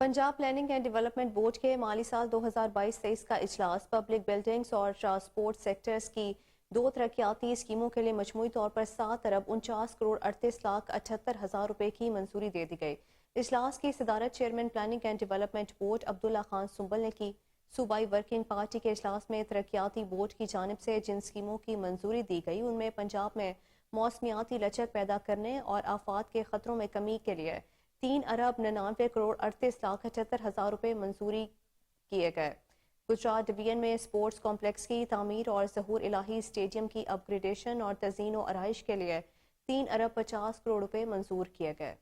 A: Punjab planning and development board के माली साल 2022-23 का इजलास पब्लिक बिल्डिंग्स और ट्रांसपोर्ट सेक्टर्स की 2 तरक्याती स्कीमों के लिए मजमूई तौर पर 7 अरब 49 करोड़ 38 लाख 78 हज़ार रुपए की मंजूरी दे दी गई। इजलास की सदारत chairman planning and development board Abdullah Khan Sumbal ने की। सूबाई वर्किंग पार्टी के इजलास में तरक्याती बोर्ड की जानिब से जिन स्कीमों की मंजूरी दी गई उनमें पंजाब में मौसमियाती लचक पैदा करने और आफात के खतरों में कमी के लिए 3 अरब 99 करोड़ 38 लाख 78 हज़ार रुपए मंजूरी किए गए। गुजरात डिवीजन में स्पोर्ट्स कॉम्प्लेक्स की तामीर और ज़हूर इलाही स्टेडियम की अपग्रेडेशन और तज़ीन व आराइश के लिए 3 अरब 50 करोड़ रुपए मंजूर किए गए।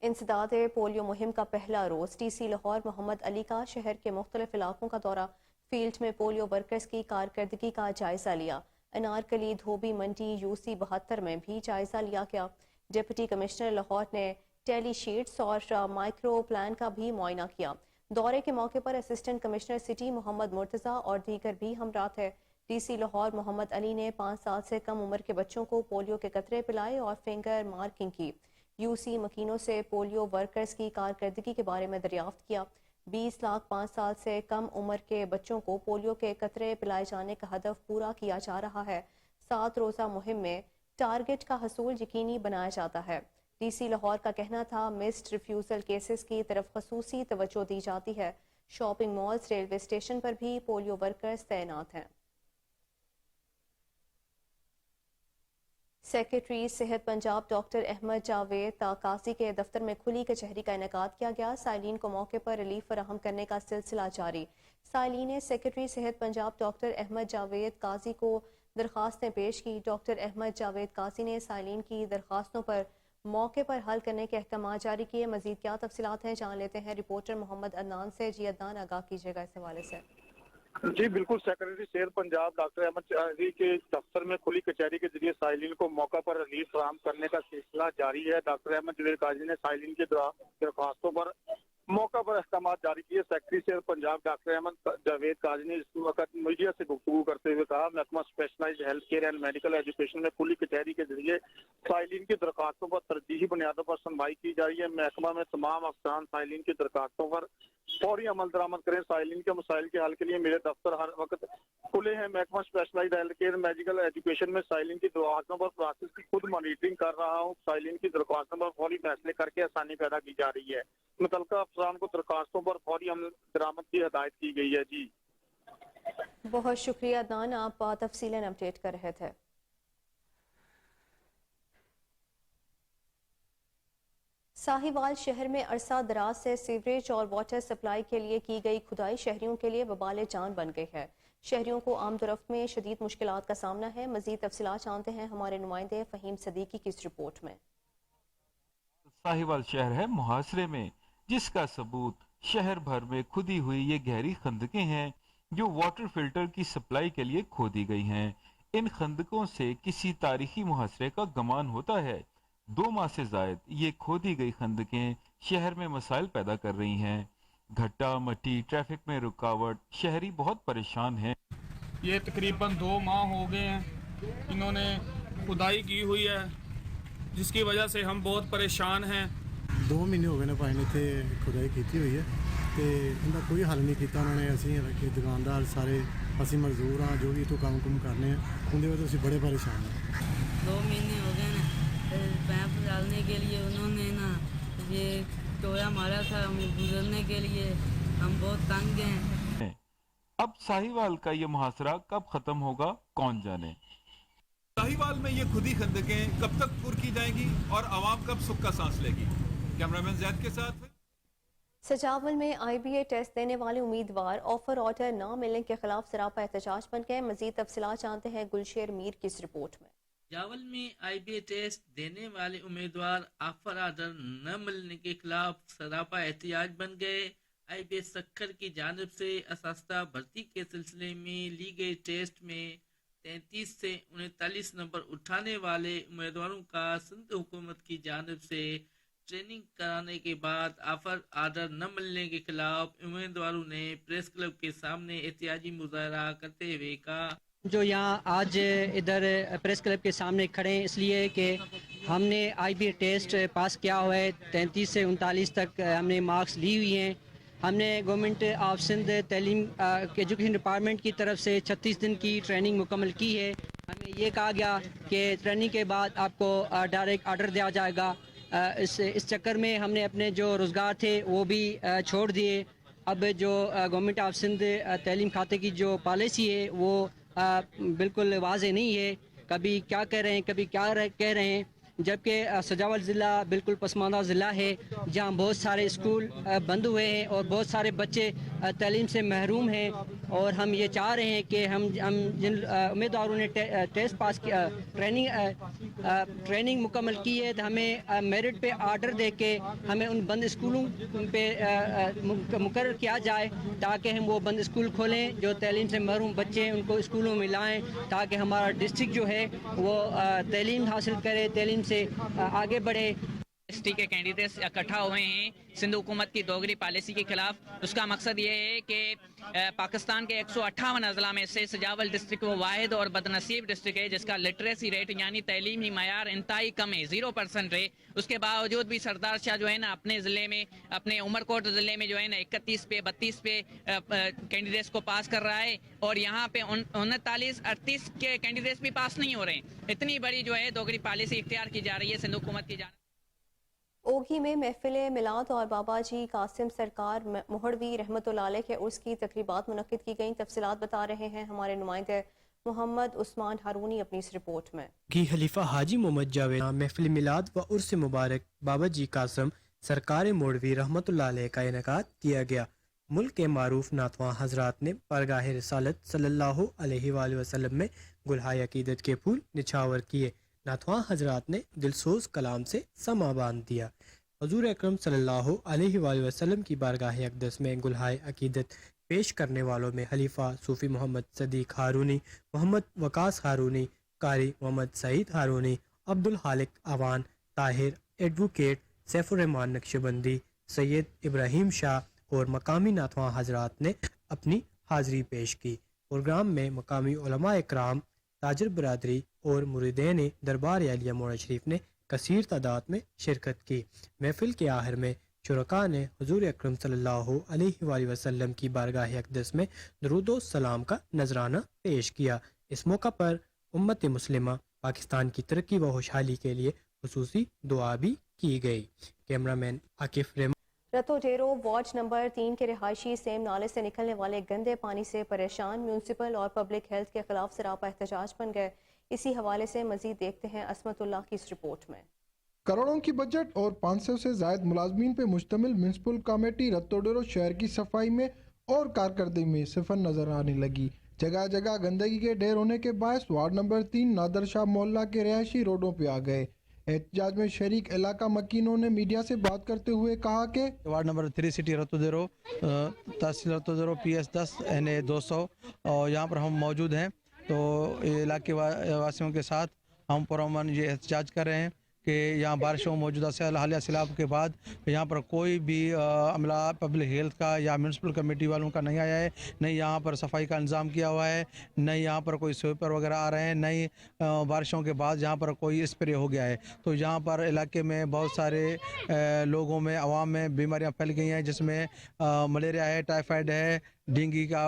A: इंसदाद पोलियो मुहिम का पहला रोज़ टीसी लाहौर मोहम्मद अली का शहर के मुख्तलिफ इलाकों का दौरा, फील्ड में पोलियो वर्कर्स की कारकर्दगी का जायजा लिया। अनारकली धोबी मंडी UC 72 में भी जायजा लिया गया। डिप्टी कमिश्नर लाहौर ने टेली शीट्स और माइक्रो प्लान का भी मुआयना किया। दौरे के मौके पर assistant commissioner city Muhammad Murtaza और दीगर भी हमरा थे। डीसी लाहौर मोहम्मद अली ने 5 साल से कम उम्र के बच्चों को पोलियो के कतरे पिलाए और फिंगर मार्किंग की। UC मकीनों से पोलियो वर्कर्स की कारकर्दगी के बारे में दरियाफ्त किया। 20 लाख 5 साल से कम उम्र के बच्चों को पोलियो के कतरे पिलाए जाने का हदफ पूरा किया जा रहा है। 7 रोज़ा मुहिम में टारगेट का हसूल यकीनी बनाया जाता है। डीसी लाहौर का कहना था मिस्ड रिफ्यूज़ल केसेस की तरफ खसूसी तवज्जो दी जाती है। शॉपिंग मॉल्स, रेलवे स्टेशन पर भी पोलियो वर्कर्स तैनात हैं। सेक्रेटरी सेहत पंजाब डॉक्टर अहमद जावेद काजी के दफ्तर में खुली कचहरी का इनेकाद किया गया। साइलिन को मौके पर रिलीफ फराहम करने का सिलसिला जारी। साइलिन ने सेक्रेटरी सेहत पंजाब डॉक्टर अहमद जावेद काजी को दरख्वास्तें पेश की। डॉक्टर अहमद जावेद काजी ने साइलिन की दरख्वास्तों पर मौके पर हल करने के अहकाम जारी किए। मजीद क्या तफसीलात हैं जान लेते हैं रिपोर्टर मोहम्मद अदनान से। जी अदनान, आगाह कीजिएगा इस हवाले से।
Q: जी बिल्कुल, सेक्रेटरी सेहत पंजाब डॉक्टर अहमद चौधरी के दफ्तर में खुली कचहरी के जरिए साइलिन को मौका पर रिलीफ फराहम करने का सिलसिला जारी है। डॉक्टर अहमद चौधरी काजी ने साइलिन की दरख्वास्तों पर मौका पर अहकाम जारी किए। सेक्रेटरी सेहत पंजाब डॉक्टर अहमद जावेद काजी ने इस वक्त मीडिया से गुफ्तगू करते हुए कहा, महकमा specialised health care and medical education में खुली कचहरी के जरिए साइलिन की दरख्वास्तों पर तरजीही बुनियादों पर सुनवाई की जा रही है। महकमा में तमाम अफसरान साइलिन की दरख्वास्तों पर फौरी अमल दरामद करें। साइलिन के मसाइल के हल के लिए मेरे दफ्तर हर वक्त खुले हैं। महकमा specialised health care medical education में साइलिन की दरख्वास्तों पर प्रोसेस की खुद मॉनिटरिंग कर रहा हूँ। साइलिन की दरख्वास्तों पर फौरी फैसले करके आसानी पैदा की जा रही है। मुतल्लिका अफसरान को दरख्वास्तों पर फौरी अमल दरामद की हिदायत की गई है। जी
A: बहुत शुक्रिया अदनान, आप तफसीलन अपडेट कर रहे थे। साहिवाल शहर में अरसा दराज से सीवरेज और वाटर सप्लाई के लिए की गई खुदाई शहरियों के लिए वबाल जान बन गई है। शहरियों को आमदोरफ्त में शदीद मुश्किलात का सामना है। मजीद तफसीलात जानते हैं हमारे नुमाइंदे फ़हीम सदीकी की इस रिपोर्ट में।
R: साहिवाल शहर है मुहासरे में, जिसका सबूत शहर भर में खुदी हुई ये गहरी खंदकें हैं जो वाटर फिल्टर की सप्लाई के लिए खोदी गई हैं। इन खंदकों से किसी तारीखी मुहासरे का गमान होता है। 2 माह से जायद ये खोदी गई खंदकें शहर में मसाइल पैदा कर रही हैं। घट्टा मट्टी, ट्रैफिक में रुकावट, शहरी बहुत परेशान हैं।
S: ये तकरीबन 2 माह हो गए हैं इन्होंने खुदाई की हुई है, जिसकी वजह से हम बहुत परेशान हैं।
T: 2 महीने हो गए ने भाई ने इत्थे खुदाई की हुई है तो इनका कोई हल नहीं किया उन्होंने। असीं दुकानदार सारे असीं मजदूर हाँ जो भी इतों काम कुम करने उनके वजह से बड़े परेशान हैं।
U: 2 महीने हो गए ना पैप डालने के लिए उन्होंने ना ये टोया मारा था, गुजरने के लिए हम बहुत तंग हैं।
R: अब साहिवाल का ये मुहासरा कब खत्म होगा कौन जाने।
V: साहिवाल में ये खुदी खंदकें कब तक पुर की जाएंगी और आवाम कब सुख का सांस लेगी। कैमरामैन जैद के साथ
A: सजावल में IBA टेस्ट देने वाले उम्मीदवार ऑफर ऑर्डर न मिलने के खिलाफ सरापा एहतजाज बन गए। मजीद तफसीलात जानते हैं गुलशेर मीर की इस रिपोर्ट में।
W: जावल में IBA टेस्ट देने वाले उम्मीदवार ऑफर ऑर्डर न मिलने के खिलाफ सरापा एहतजाज बन गए। IBA सक्खर की जानिब से असास्ता भर्ती के सिलसिले में ली गई टेस्ट में 33 से 39 नंबर उठाने वाले उम्मीदवारों का सिंध हुकूमत की जानिब से ट्रेनिंग कराने के बाद ऑफर ऑर्डर न मिलने के खिलाफ उम्मीदवारों ने प्रेस क्लब के सामने एहतजाजी मुजाहरा करते हुए कहा,
X: जो यहाँ आज इधर प्रेस क्लब के सामने खड़े हैं इसलिए कि हमने IBA टेस्ट पास किया हुआ है। 33 से 39 तक हमने मार्क्स ली हुई हैं। हमने गवर्नमेंट ऑफ सिंध तालीम एजुकेशन डिपार्टमेंट की तरफ से 36 दिन की ट्रेनिंग मुकम्मल की है। हमें ये कहा गया कि ट्रेनिंग के बाद आपको डायरेक्ट ऑर्डर दिया जाएगा। इस चक्कर में हमने अपने जो रोज़गार थे वो भी छोड़ दिए। अब जो गवर्नमेंट ऑफ सिंध तालीम खाते की जो पॉलिसी है वो बिल्कुल वाज़ेह नहीं है। कभी क्या कह रहे हैं, कभी क्या कह रहे हैं, जबकि सजावल ज़िला बिल्कुल पसमानदा ज़िला है जहाँ बहुत सारे स्कूल बंद हुए हैं और बहुत सारे बच्चे तालीम से महरूम हैं। और हम ये चाह रहे हैं कि हम जिन उम्मीदवारों ने टेस्ट पास किया, ट्रेनिंग मुकम्मल की है, तो हमें मेरिट पे ऑर्डर दे के हमें उन बंद स्कूलों पे मुकर्रर किया जाए ताकि हम वो बंद स्कूल खोलें जो तालीम से महरूम बच्चे हैं उनको स्कूलों में लाएँ ताकि हमारा डिस्ट्रिक्ट जो है वो तालीम हासिल करे, तालीम से आगे बढ़े।
Y: ST के कैंडिडेट्स इकट्ठा हुए हैं सिंध हुकूमत की दोगली पॉलिसी के खिलाफ। उसका मकसद ये है कि पाकिस्तान के 158 अजला में से सजावल डिस्ट्रिक्ट वो वाहिद और बदनसीब डिस्ट्रिक्ट है जिसका लिटरेसी रेट यानी तैलीमी मयार इंतहाई कम है, 0% है। उसके बावजूद भी सरदार शाह जो है ना अपने ज़िले में, अपने उमरकोट ज़िले में जो है ना 31 पे 32 पे कैंडिडेट्स को पास कर रहा है और यहाँ पे 39 38 के कैंडिडेट्स भी पास नहीं हो रहे हैं। इतनी बड़ी जो है दोगली पॉलिसी इख्तियार की जा रही है सिंध हुकूमत की जानिब।
A: ओघी में महफिल मिलाद और बाबा जी कासिम सरकार मोहड़वी रहमतुल्लाह अलैह के उर्स की तकरीबात मुनक्किद की गई। तफसीलात बता रहे हैं हमारे नुमाइंदे मोहम्मद उस्मान हारूनी अपनी इस रिपोर्ट में।
Z: की खलीफा हाजी मोहम्मद जावेद महफिल मिलाद व उर्स मुबारक बाबा जी कासिम सरकार मोहड़वी रहमतुल्लाह अलैह का इनेकाद किया गया। मुल्क के मारूफ नातवा हजरात ने परगाह रिसालत सल्लल्लाहु अलैहि वसल्लम में गुलहाय अकीदत के फूल निछावर किए। नातवा हजरात ने दिलसोज कलाम से समा बांध दिया। हुजूर अकरम सल्लल्लाहु अलैहि वसल्लम की बारगाह अक़दस में गुलहाय अकीदत پیش کرنے والوں میں خلیفہ صوفی محمد صدیق ہارونی، محمد وقاص ہارونی، قاری محمد سعید ہارونی، عبدالخالق اوان، طاہر، ایڈوکیٹ سیف الرحمان نقشبندی، سید ابراہیم شاہ اور مقامی ناتواں حضرات نے اپنی حاضری پیش کی۔ پروگرام میں مقامی علماء اکرام، تاجر برادری اور مریدین دربار عالیہ موڑا شریف نے کثیر تعداد میں شرکت کی۔ محفل کے آخر میں شرکاء نے حضور اکرم صلی اللہ علیہ وآلہ وسلم کی بارگاہ اقدس میں درود و سلام کا نذرانہ پیش کیا۔ اس موقع پر امت مسلمہ پاکستان کی ترقی و خوشحالی کے لیے خصوصی دعا بھی کی گئی۔ کیمرہ مین عاکف رحمان۔
A: رتو ڈیرو وارڈ نمبر 3 کے رہائشی سیم نالے سے نکلنے والے گندے پانی سے پریشان، میونسپل اور پبلک ہیلتھ کے خلاف سراپا احتجاج بن گئے۔ اسی حوالے سے مزید دیکھتے ہیں عصمت اللہ کی اس رپورٹ میں۔
B: کروڑوں کی بجٹ اور 500 سے زائد ملازمین پہ مشتمل میونسپل کمیٹی رتو ڈیرو شہر کی صفائی میں اور کارکردگی میں صفر نظر آنے لگی۔ جگہ جگہ گندگی کے ڈھیر ہونے کے باعث وارڈ نمبر 3 نادر شاہ محلہ کے رہائشی روڈوں پہ آ گئے۔ احتجاج میں شریک علاقہ مکینوں نے میڈیا سے بات کرتے ہوئے کہا کہ
C: وارڈ نمبر 3 سٹی رتو ڈیرو، تحصیل رتو ڈیرو، PS 10 NA 200 اور یہاں پر ہم موجود ہیں، تو علاقے واسیوں کے ساتھ ہم پرامن یہ احتجاج کر رہے ہیں کہ یہاں بارشوں موجودہ حالیہ سیلاب کے بعد یہاں پر کوئی بھی عملہ پبلک ہیلتھ کا یا میونسپل کمیٹی والوں کا نہیں آیا ہے، نہ یہاں پر صفائی کا انتظام کیا ہوا ہے، نہ یہاں پر کوئی سویپر وغیرہ آ رہے ہیں، نہ بارشوں کے بعد یہاں پر کوئی اسپرے ہو گیا ہے۔ تو یہاں پر علاقے میں بہت سارے لوگوں میں، عوام میں بیماریاں پھیل گئی ہیں، جس میں ملیریا ہے، ٹائیفائڈ ہے، ڈینگی کا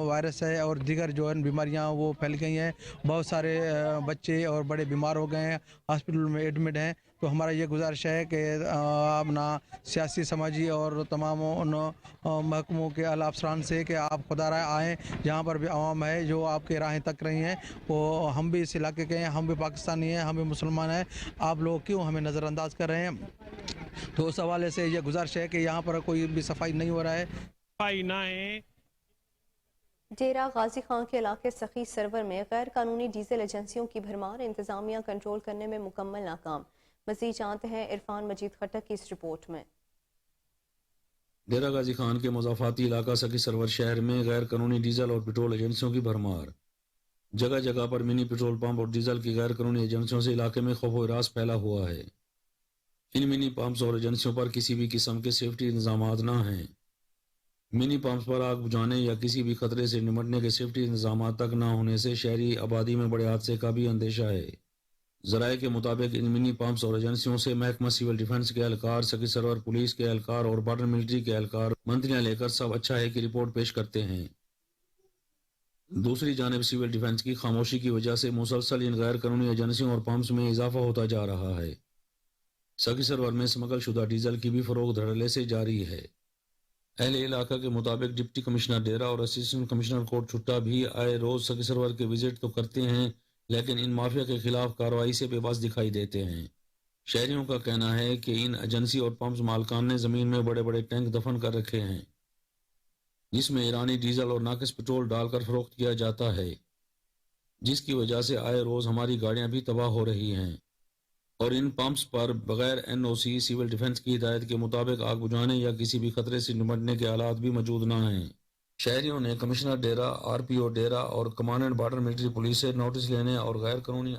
C: وائرس ہے اور دیگر جو ہے بیماریاں وہ پھیل گئی ہیں۔ بہت سارے بچے اور بڑے بیمار ہو گئے ہیں، ہاسپٹل میں ایڈمٹ ہیں۔ تو ہمارا یہ گزارش ہے کہ اپنا سیاسی، سماجی اور تمام ان محکموں کے اعلیٰ افسران سے کہ آپ خدا رائے آئیں، جہاں پر بھی عوام ہے جو آپ کے راہیں تک رہی ہیں، وہ ہم بھی اس علاقے کے ہیں، ہم بھی پاکستانی ہیں، ہم بھی مسلمان ہیں، آپ لوگ کیوں ہمیں نظر انداز کر رہے ہیں؟ تو اس حوالے سے یہ گزارش ہے کہ یہاں پر کوئی بھی صفائی نہیں ہو رہا ہے، صفائی نہ ہے۔
A: ڈیرہ غازی خان کے علاقے سخی سرور میں غیر قانونی ڈیزل ایجنسیوں کی بھرمار، انتظامیہ کنٹرول کرنے میں مکمل ناکام۔ مزید جانتے ہیں عرفان مجید خٹک کی اس رپورٹ میں۔
D: ڈیرہ غازی خان کے مضافاتی علاقہ سخی سرور شہر میں غیر قانونی ڈیزل اور پٹرول ایجنسیوں کی بھرمار، جگہ جگہ پر منی پٹرول پمپ اور ڈیزل کی غیر قانونی ایجنسیوں سے علاقے میں خوف و ہراس پھیلا ہوا ہے۔ ان منی پمپس اور ایجنسیوں پر کسی بھی قسم کے سیفٹی انتظامات نہ ہیں۔ منی پمپس پر آگ بجھانے یا کسی بھی خطرے سے نمٹنے کے سیفٹی انتظامات تک نہ ہونے سے شہری آبادی میں بڑے حادثے کا بھی اندیشہ ہے۔ ذرائع کے مطابق ان منی پمپس اور ایجنسیوں سے محکمہ سول ڈیفنس کے اہلکار، سخی سرور پولیس کے اہلکار اور بارڈر ملٹری کے اہلکار منتریاں لے کر سب اچھا ہے کی رپورٹ پیش کرتے ہیں۔ دوسری جانب سول ڈیفنس کی خاموشی کی وجہ سے مسلسل ان غیر قانونی ایجنسیوں اور پمپس میں اضافہ ہوتا جا رہا ہے۔ سخی سرور میں اسمگل شدہ ڈیزل کی بھی فروخت دھڑلے سے جاری ہے۔ اہل علاقہ کے مطابق ڈپٹی کمشنر ڈیرہ اور اسسٹنٹ کمشنر کوٹ چھٹا بھی آئے روز سخی سرور کے وزٹ تو کرتے ہیں، لیکن ان مافیا کے خلاف کارروائی سے بے بس دکھائی دیتے ہیں۔ شہریوں کا کہنا ہے کہ ان ایجنسی اور پمپس مالکان نے زمین میں بڑے بڑے ٹینک دفن کر رکھے ہیں، جس میں ایرانی ڈیزل اور ناقص پٹرول ڈال کر فروخت کیا جاتا ہے، جس کی وجہ سے آئے روز ہماری گاڑیاں بھی تباہ ہو رہی ہیں۔ اور ان پمپس پر بغیر NOC سول ڈیفنس کی ہدایت کے مطابق آگ بجھانے یا کسی بھی خطرے سے نمٹنے کے آلات بھی موجود نہ ہیں۔ شہریوں نے کمشنر ڈیرہ، RPO ڈیرہ اور کمانڈنٹ بارڈر ملٹری پولیس سے نوٹس لینے اور غیر قانونی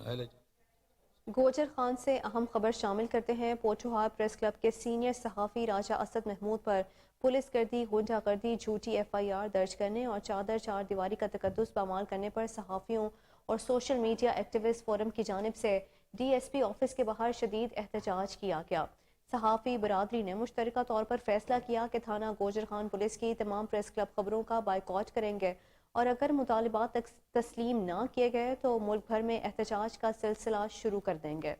A: گوجر خان سے اہم خبر شامل کرتے ہیں۔ پوچھوہار پریس کلب کے سینئر صحافی راجہ اسد محمود پر پولیس گردی، غنڈہ گردی، جھوٹی FIR درج کرنے اور چار دیواری کا تقدس پامال کرنے پر صحافیوں اور سوشل میڈیا ایکٹیوسٹ فورم کی جانب سے DSP آفس کے باہر شدید احتجاج کیا گیا۔ صحافی برادری نے مشترکہ طور پر فیصلہ کیا کہ تھانہ گوجر خان پولیس کی تمام پریس کلب خبروں کا بائیکاٹ کریں گے اور اگر مطالبات تسلیم نہ کیے گئے تو ملک بھر میں احتجاج کا سلسلہ شروع کر دیں گے۔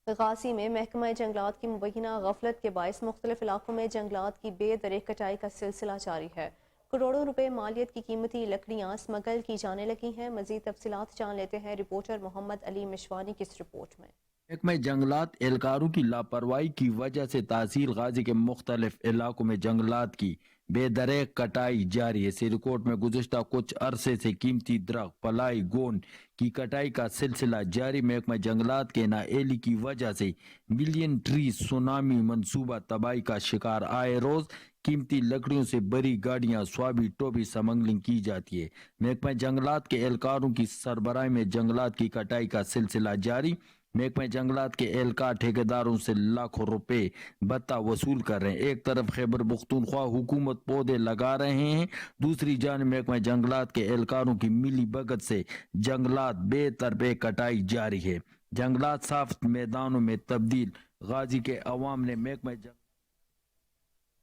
A: غازی میں محکمہ جنگلات کی مبینہ غفلت کے باعث مختلف علاقوں میں جنگلات کی بے دریغ کٹائی کا سلسلہ جاری ہے۔ کروڑوں روپے مالیت کی قیمتی لکڑیاں اسمگل کی جانے لگی ہیں۔ مزید تفصیلات جان لیتے ہیں رپورٹر محمد علی مشوانی کی اس رپورٹ میں۔
F: محکمہ جنگلات اہلکاروں کی لاپرواہی کی وجہ سے تحصیل غازی کے مختلف علاقوں میں جنگلات کی बेदरेक कटाई जारी है। सिरकोट में गुज़िश्ता कुछ अरसे से कीमती दरख्त पलाई गोंद की कटाई का सिलसिला जारी। महकमा जंगलात के नाअहली की वजह से मिलियन ट्री सुनामी मंसूबा तबाही का शिकार। आए रोज कीमती लकड़ियों से बड़ी गाड़ियां स्वाबी टोबी स्मगलिंग की जाती है। महकमा जंगलात के एहलकारों की सरबराही में जंगलात की कटाई का सिलसिला जारी। महकमा जंगलात के एहलकार ठेकेदारों से लाखों रुपए भत्ता वसूल कर रहे हैं। एक तरफ खैबर पख्तूनख्वा हुकूमत पौधे लगा रहे हैं, दूसरी जानिब महकमा जंगलात के एहलकारों की मिली भगत से जंगलात बेतरबे कटाई जारी है। जंगलात साफ मैदानों में तब्दील। गाजी के अवाम ने महकमा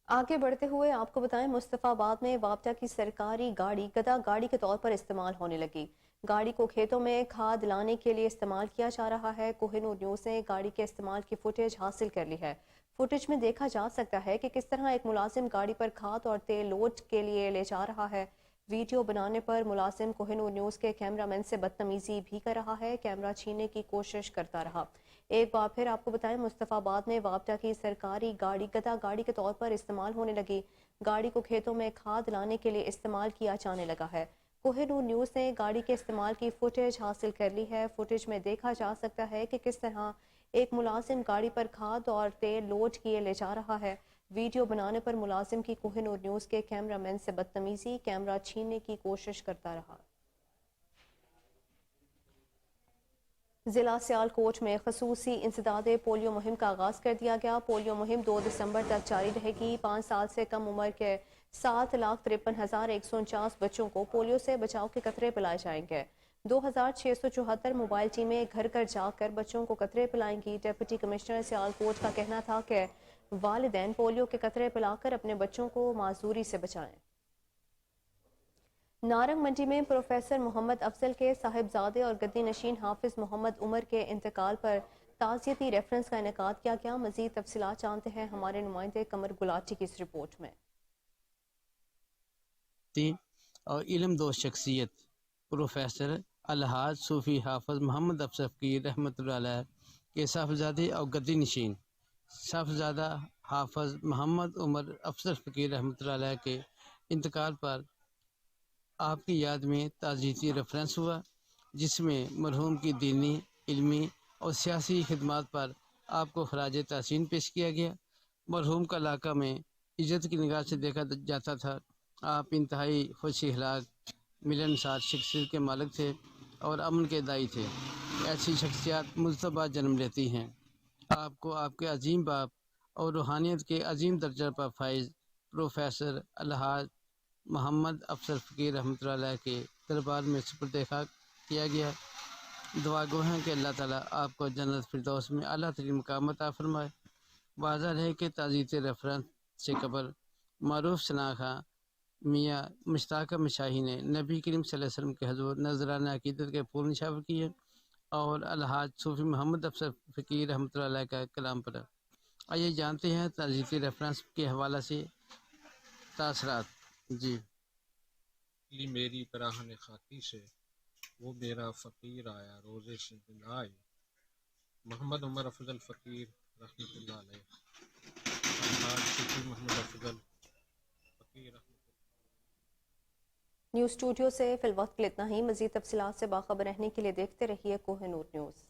A: आगे बढ़ते हुए आपको बताएं, मुस्तफाबाद में वापटा की सरकारी गाड़ी गधा गाड़ी के तौर पर इस्तेमाल होने लगी। गाड़ी को खेतों में खाद लाने के लिए इस्तेमाल किया जा रहा है। कोहिनूर न्यूज़ ने गाड़ी के इस्तेमाल की फुटेज हासिल कर ली है। फुटेज में देखा जा सकता है कि किस तरह एक मुलाजिम गाड़ी पर खाद और तेल लोड के लिए ले जा रहा है। वीडियो बनाने पर मुलाजिम कोहिनूर न्यूज़ के कैमरामैन से बदतमीजी भी कर रहा है, कैमरा छीनने की कोशिश करता रहा। एक बार फिर आपको बताएं, मुस्तफाबाद में वापटा की सरकारी गाड़ी गधा गाड़ी के तौर पर इस्तेमाल होने लगी। गाड़ी को खेतों में खाद लाने के लिए इस्तेमाल किया जाने लगा है। कोहिनूर न्यूज़ ने गाड़ी के इस्तेमाल की फुटेज हासिल कर ली है। फुटेज में देखा जा सकता है कि किस तरह एक मुलाजिम गाड़ी पर खाद और तेल लोड किए ले जा रहा है। वीडियो बनाने पर मुलाजिम की कोहिनूर न्यूज़ के कैमरामैन से बदतमीजी, कैमरा छीनने की कोशिश करता रहा। जिला सियालकोट में खसूसी इंसदादे पोलियो मुहिम का आगाज़ कर दिया गया। पोलियो मुहिम 2 दिसंबर तक जारी रहेगी। 5 साल से कम उम्र के 7,53,149 बच्चों को पोलियो से बचाव के कतरे पिलाए जाएंगे। 2,674 मोबाइल टीमें घर घर जाकर बच्चों को कतरे पिलाएंगी। डिप्टी कमिश्नर सियालकोट का कहना था कि वालिदैन पोलियो के कतरे पिलाकर अपने बच्चों को माजूरी से बचाएं। नारंग मंडी में प्रोफेसर मोहम्मद अफजल के साहिबजादे और गद्दी नशीन हाफिज मोहम्मद उमर के इंतकाल पर ताज़ियती रेफरेंस का इनेकाद किया गया। मजीद तफसीलात जानते हैं हमारे नुमाइंदे कमर गुलाटी की इस रिपोर्ट में।
G: और इल्म दो शख्सियत प्रोफेसर अलहाज सूफी हाफिज मोहम्मद अफजल फ़कीर रहमतुल्लाह अलैह के साहिबजादे और गद्दी नशीन साहिबजादा हाफिज मोहम्मद उमर अफजल फ़कीर रहमतुल्लाह अलैह के इंतकाल पर आपकी याद में ताज़ियती रेफरेंस हुआ, जिसमें मरहूम की दीनी, इल्मी और सियासी खिदमात पर आपको खराज तहसीन पेश किया गया। मरहूम का इलाका में इज़्ज़त की निगाह से देखा जाता था। आप इंतहाई खुश अखलाक, मिलनसार शख्सियत के मालिक थे और अमन के दाई थे। ऐसी शख्सियत मुजतबा जन्म लेती हैं। आपको आपके अजीम बाप और रूहानियत के अजीम दर्जा पर फाइज प्रोफेसर अलहाज मोहम्मद अफजल फ़कीर रहमतुल्लाह अलैह के दरबार में सुपुर्द खाक किया गया। दुआ गो हैं कि अल्लाह ताला आपको जन्नत फिरदौस में आला तरीन मकाम अता फरमाए। वाज़ह है कि ताज़ियती रेफरेंस से कबल मारूफ शनाखा मियाँ मुश्ताक़ा मशाही ने नबी करीम सल्लल्लाहु अलैहि वसल्लम के हज़ूर नजराना अक़ीदत के फूल निशावर किए और अलहाज सूफ़ी मोहम्मद अफजल फ़कीर रहमतुल्लाह अलैह का कलाम पढ़ा। आइए जानते हैं ताज़ियती रेफरेंस के हवाला से तासरात। जी
H: मेरी पराहन खाकी से वो मेरा फ़कीर आया रोज़े से दिल आए, मोहम्मद उमर अफजल फ़कीर रहमतुल्लाह अलैह, अलहाज सूफ़ी मोहम्मद अफजल फ़कीर।
A: न्यूज़ स्टूडियो से फिल वक्त के लिए इतना ही। मज़ीद तफसीलात से बाखबर रहने के लिए देखते रहिए कोहिनूर न्यूज़।